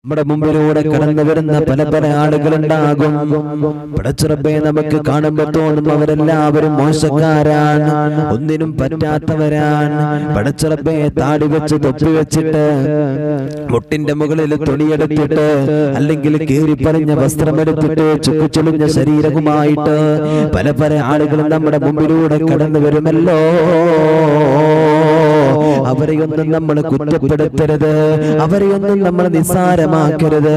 നമ്മുടെ മുമ്പിലൂടെ കടന്നു വരുന്ന പല പല ആളുകളുണ്ടാകും. പടച്ചറബ്ബേ, നമുക്ക് കാണുമ്പോൾ തോന്നും അവരെല്ലാവരും മോശക്കാരാണ്, ഒന്നിനും പറ്റാത്തവരാണ്. പടച്ചറബ്ബേ, താടി വെച്ച് തൊപ്പി വെച്ചിട്ട് മുട്ടിന്റെ മുകളിൽ തുണിയെടുത്തിട്ട് അല്ലെങ്കിൽ കീറിപ്പറിഞ്ഞ വസ്ത്രമെടുത്തിട്ട് ചുക്കുചുളിഞ്ഞ ശരീരവുമായിട്ട് പല പല ആളുകളും നമ്മുടെ മുമ്പിലൂടെ കടന്നു വരുമല്ലോ. അവരെയൊന്നും നമ്മൾ കുറ്റപ്പെടുത്തരുത്, അവരെയൊന്നും നമ്മൾ നിസ്സാരമാക്കരുത്.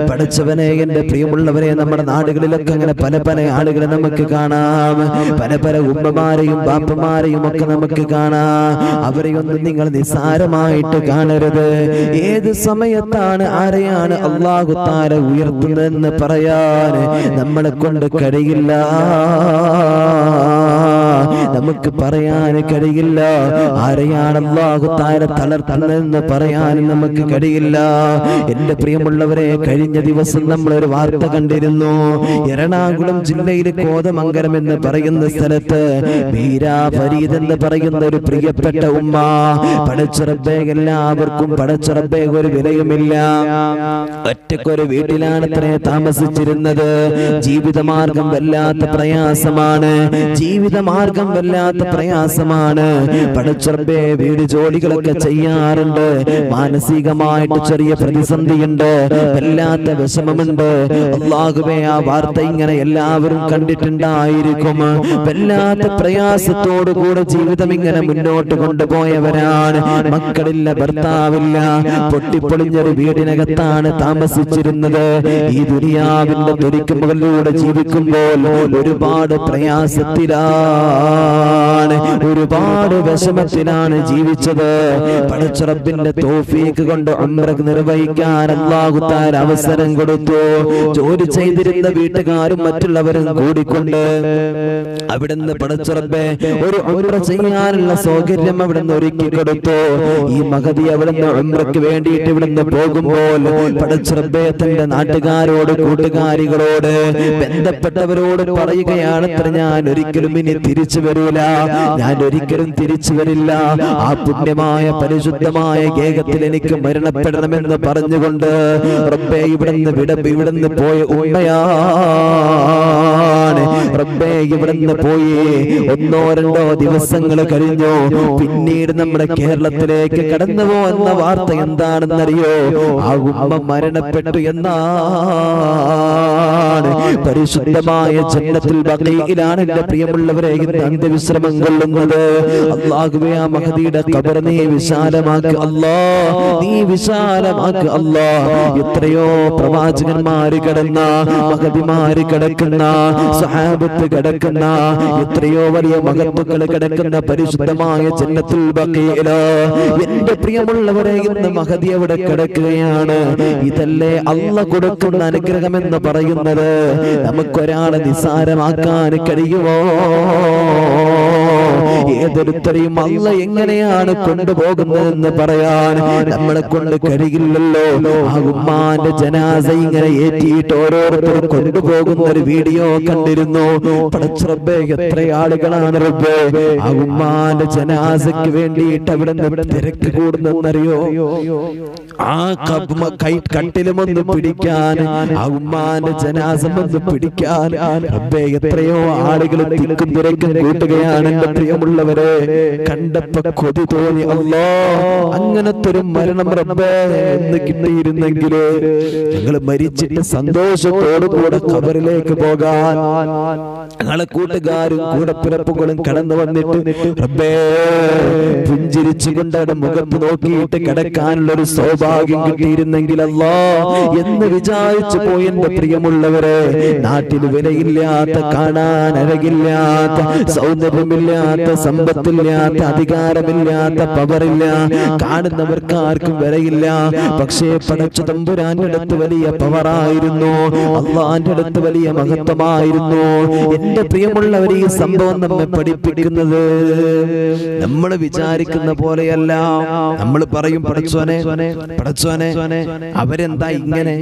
പഠിച്ചവനെ, എന്റെ പ്രിയമുള്ളവരെ, നമ്മുടെ നാടുകളിലൊക്കെ അങ്ങനെ പല പല ആളുകളെ നമുക്ക് കാണാം. പല പല ഉമ്മമാരെയും ബാപ്പമാരെയും ഒക്കെ നമുക്ക് കാണാം. അവരെയൊന്നും നിങ്ങൾ നിസ്സാരമായിട്ട് കാണരുത്. ഏത് സമയത്താണ് ആരെയാണ് അല്ലാഹു തആല ഉയർത്തുന്നതെന്ന് പറയാൻ നമ്മളെ കൊണ്ട് കഴിയില്ല, നമുക്ക് പറയാൻ കഴിയില്ല. ആരെയാണ് അല്ലാഹു തആല തളർത്തുന്നതെന്ന് പറയാൻ നമുക്ക് കഴിയില്ല. എന്റെ പ്രിയമുള്ളവരെ, കഴിഞ്ഞ ദിവസം നമ്മൾ ഒരു വാർത്ത കണ്ടിരുന്നു. എറണാകുളം ജില്ലയിലെ കോതമംഗലം എന്ന് പറയുന്ന സ്ഥലത്ത് മീരാ ഫരീദ് എന്ന് പറയുന്ന ഒരു പ്രിയപ്പെട്ട ഉമ്മ, പടച്ചറബ്ബേ, എല്ലാവർക്കും പടച്ചറബ്ബേ ഒരു വിലയുമില്ല, ഒറ്റക്കൊരു വീട്ടിലാണ് അത്രേ താമസിച്ചിരുന്നത്. ജീവിതമാർഗം വല്ലാത്ത പ്രയാസമാണ്, ജീവിതമാർഗം വല്ലാത്ത പ്രയാസമാണ്. പടച്ചറബ്ബേ, വീട് ജോലികളൊക്കെ ചെയ്യാറുണ്ട്, മാനസികമായിട്ട് ചെറിയ പ്രതിസന്ധിയുണ്ട്, വല്ലാത്ത വിഷമമുണ്ട്. അല്ലാഹുവേ, ആ വാർത്ത ഇങ്ങനെ എല്ലാവരും കണ്ടിട്ടുണ്ടായിരിക്കും. വല്ലാത്ത പ്രയാസത്തോടു കൂടെ ജീവിതം ഇങ്ങനെ മുന്നോട്ട് കൊണ്ടുപോയവരാണ്. മക്കളില്ല, ഭർത്താവില്ല, പൊട്ടിപ്പൊളിഞ്ഞൊരു വീടിനകത്താണ് താമസിച്ചിരുന്നത്. ഈ ദുനിയാവിന്റെ തൊലിക്കുമുകളിലൂടെ ജീവിക്കുമ്പോൾ ഒരുപാട് പ്രയാസത്തിലാണ്, ഒരുപാട് വിഷമത്തിലാണ് ജീവിച്ചത്. പടച്ചറബ്ബിന്റെ തൗഫീഖ് കൊണ്ട് ഉംറ നിർവഹിക്കാൻ അല്ലാഹു തആല അവസരം കൊടുത്തു. ജോലി ചെയ്തിരുന്ന വീട്ടുകാരും മറ്റുള്ളവരും കൂടിക്കൊണ്ട് അവിടുന്ന് പടച്ചറബ്ബേ ഒരു ഉംറ ചെയ്യാനുള്ള സൗകര്യം അവിടുന്ന് ഒരുക്കി കൊടുത്തു. ഈ മഹദി അവിടുന്ന് ഉംറയ്ക്ക് വേണ്ടിയിട്ട് ഇവിടുന്ന് പോകുമ്പോൾ പടച്ചറബ്ബേ തന്റെ നാട്ടുകാരോട്, കൂട്ടുകാരികളോട്, ബന്ധപ്പെട്ടവരോട് പറയുകയാണ്, ഞാൻ ഒരിക്കലും ഇനി തിരിച്ചു വരൂല, ഞാൻ ഒരിക്കലും തിരിച്ചു വരില്ല. ആ പുണ്യമായ പരിശുദ്ധമായ ഗേഹത്തിൽ എനിക്ക് മരണപ്പെടണമെന്ന് പറഞ്ഞുകൊണ്ട് റബ്ബേ ഇവിടുന്ന് പോയ ഉമ്മയാണ്. റബ്ബേ, ഇവിടുന്ന് പോയി 1-2 ദിവസങ്ങൾ കഴിഞ്ഞു. പിന്നീട് നമ്മുടെ കേരളത്തിലേക്ക് കടന്നു പോകുന്ന വാർത്ത എന്താണെന്നറിയോ? ആ ഉമ്മ മരണപ്പെട്ടു എന്നാണ്. പരിശുദ്ധമായ ജന്നത്തുൽ ബഖീഇലാണ് എന്റെ പ്രിയമുള്ളവരെ ഇന്ന് അന്ത്യവിശ്രമം കൊള്ളുന്നത്. അല്ലാഹുവേ, ആ മഹദിയുടെ ഖബർ നീ വിശാലമാക്ക് അല്ലാഹ്, നീ വിശാലമാക്ക് അല്ലാഹ്. എത്രയോ പ്രവാചകന്മാര് കിടന്ന, മഹദിമാര് കിടക്കുന്ന, സഹാബത്ത് കിടക്കുന്ന, എത്രയോ വലിയ മഹത്തുക്കൾ കിടക്കുന്ന പരിശുദ്ധമായ ജന്നത്തുൽ ബഖീഇല് എന്റെ പ്രിയമുള്ളവരെ ഇന്ന് മഹദി അവിടെ കിടക്കുകയാണ്. ഇതല്ലേ അല്ലാഹ് കൊടുക്കുന്ന അനുഗ്രഹം എന്ന് പറയുന്നത്? നമുക്കൊരാളെ നിസ്സാരമാക്കാൻ കഴിയുമോ? ഏതൊരുത്തരെയും അല്ല എങ്ങനെയാണ് കൊണ്ടുപോകുന്നതെന്ന് പറയാൻ നമ്മളെ കൊണ്ട് കഴിയില്ലല്ലോ. ആ ഉമ്മാന്റെ ജനാസ ഇങ്ങനെ ഏറ്റിയിട്ട് ഓരോരുത്തരും കൊണ്ടുപോകുന്ന ഒരു വീഡിയോ കണ്ടിരുന്നു. പടച്ചറബ്ബേ, എത്ര ആളുകളാണ് റബ്ബേ ആ ഉമ്മാന്റെ ജനാസയ്ക്ക് വേണ്ടിയിട്ട് അവിടെ നിന്ന് തിരക്ക് കൂടുന്നറിയോ? ആ കട്ടിലുമൊന്ന് പിടിക്കാൻ, ആ ഉമ്മാന്റെ ജനാസം ഒന്ന് പിടിക്കാൻ റബ്ബേ എത്രയോ ആളുകൾ തിക്കും തിരക്കും കൂട്ടുകയാണ്. എന്റെ പ്രിയമുള്ളവരെ, കണ്ടപ്പോ കൊതി തോന്നി, അല്ലാ, അങ്ങനത്തെ ഒരു മരണം റബ്ബേ എന്ന് കിട്ടിയിരുന്നെങ്കിൽ ഞങ്ങൾ മരിച്ചിട്ട് സന്തോഷത്തോടു കൂടെ ഖബറിലേക്ക് പോകാൻ ഞങ്ങളെ കൂട്ടുകാരും കൂടപ്പിറപ്പുകളും കടന്നു വന്നിട്ട് റബ്ബേ പുഞ്ചിരിച്ചുകൊണ്ട് മുഖത്ത് നോക്കിയിട്ട് കിടക്കാനുള്ള ഒരു സൗഭാഗ്യം കിട്ടിയിരുന്നെങ്കിൽ അല്ലാ എന്ന് വിചാരിച്ചു പോയി. എന്റെ പ്രിയമുള്ളവരെ, നാട്ടിൽ വിലയില്ലാത്ത, കാണാൻ അഴകില്ലാത്ത, സൗന്ദര്യമില്ലാത്ത, സമ്പത്തില്ലാത്ത, അധികാരമില്ലാത്ത, പവറില്ല, കാണുന്നവർക്ക് ആർക്കും വിലയില്ല. പക്ഷേ പടച്ച തമ്പുരാന്റെ അടുത്ത് വലിയ പവറായിരുന്നു, അള്ളാന്റെ അടുത്ത് വലിയ മഹത്വമായിരുന്നു. എന്റെ പ്രിയമുള്ളവർ, ഈ സംഭവം നമ്മെ പഠിപ്പിക്കുന്നത് നമ്മൾ വിചാരിക്കുന്ന പോലെയല്ല. നമ്മൾ പറയും, പടച്ചോനെ അവരെന്താ ഇങ്ങനെ,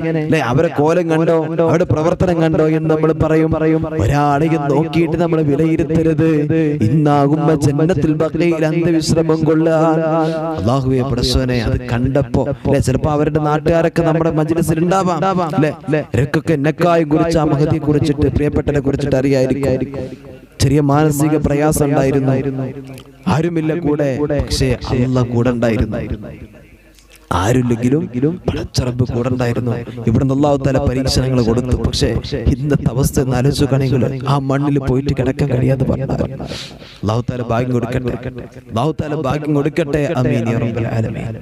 അവരെ കോലം കണ്ടോ, അവരുടെ പ്രവർത്തനം കണ്ടോ എന്ന് നമ്മൾ പറയും. ഒരാളെയും നോക്കിയിട്ട് നമ്മൾ വിലയിരുത്തരുത്. ഇന്ന് ഇന്നാകുമ്പോ ജന്നത്തുൽ ബഖീൽ അന്ത്യവിശ്രമം കൊള്ളാൻ. അല്ലാഹുവേ പടച്ചവനെ, അത് കണ്ടപ്പോ ചിലപ്പോ അവരുടെ നാട്ടുകാരൊക്കെ നമ്മുടെ മജ്ലിസിൽ ഉണ്ടാവാം അല്ലേ? ഇവർക്കൊക്കെ എന്നെക്കായി കുറിച്ച് ആ മഹതിയെ കുറിച്ചിട്ട് പ്രിയപ്പെട്ടവരെ കുറിച്ചിട്ട് അറിയായിരിക്കും. ചെറിയ മാനസിക പ്രയാസം ഉണ്ടായിരുന്നു, ആരുമില്ല കൂടെ, പക്ഷേ അല്ലാഹ് കൂടെ ഉണ്ടായിരുന്നു. ആരുമില്ലെങ്കിലും പടച്ചറബ് കൂടെ ഉണ്ടായിരുന്നു. ഇവിടുന്ന് അല്ലാഹു തആല പരീക്ഷണങ്ങൾ കൊടുത്തു. പക്ഷേ ഇന്നത്തെ അവസ്ഥ ഒന്ന് ആലോചിച്ചു കാണെങ്കിൽ ആ മണ്ണിൽ പോയിട്ട് കിടക്കാൻ കഴിയാതെ പറഞ്ഞാൽ അല്ലാഹു തആല ഭാഗ്യം കൊടുക്കട്ടെ, അല്ലാഹു തആല ഭാഗ്യം കൊടുക്കട്ടെ. ആമീൻ യാ റബ്ബൽ ആലമീൻ.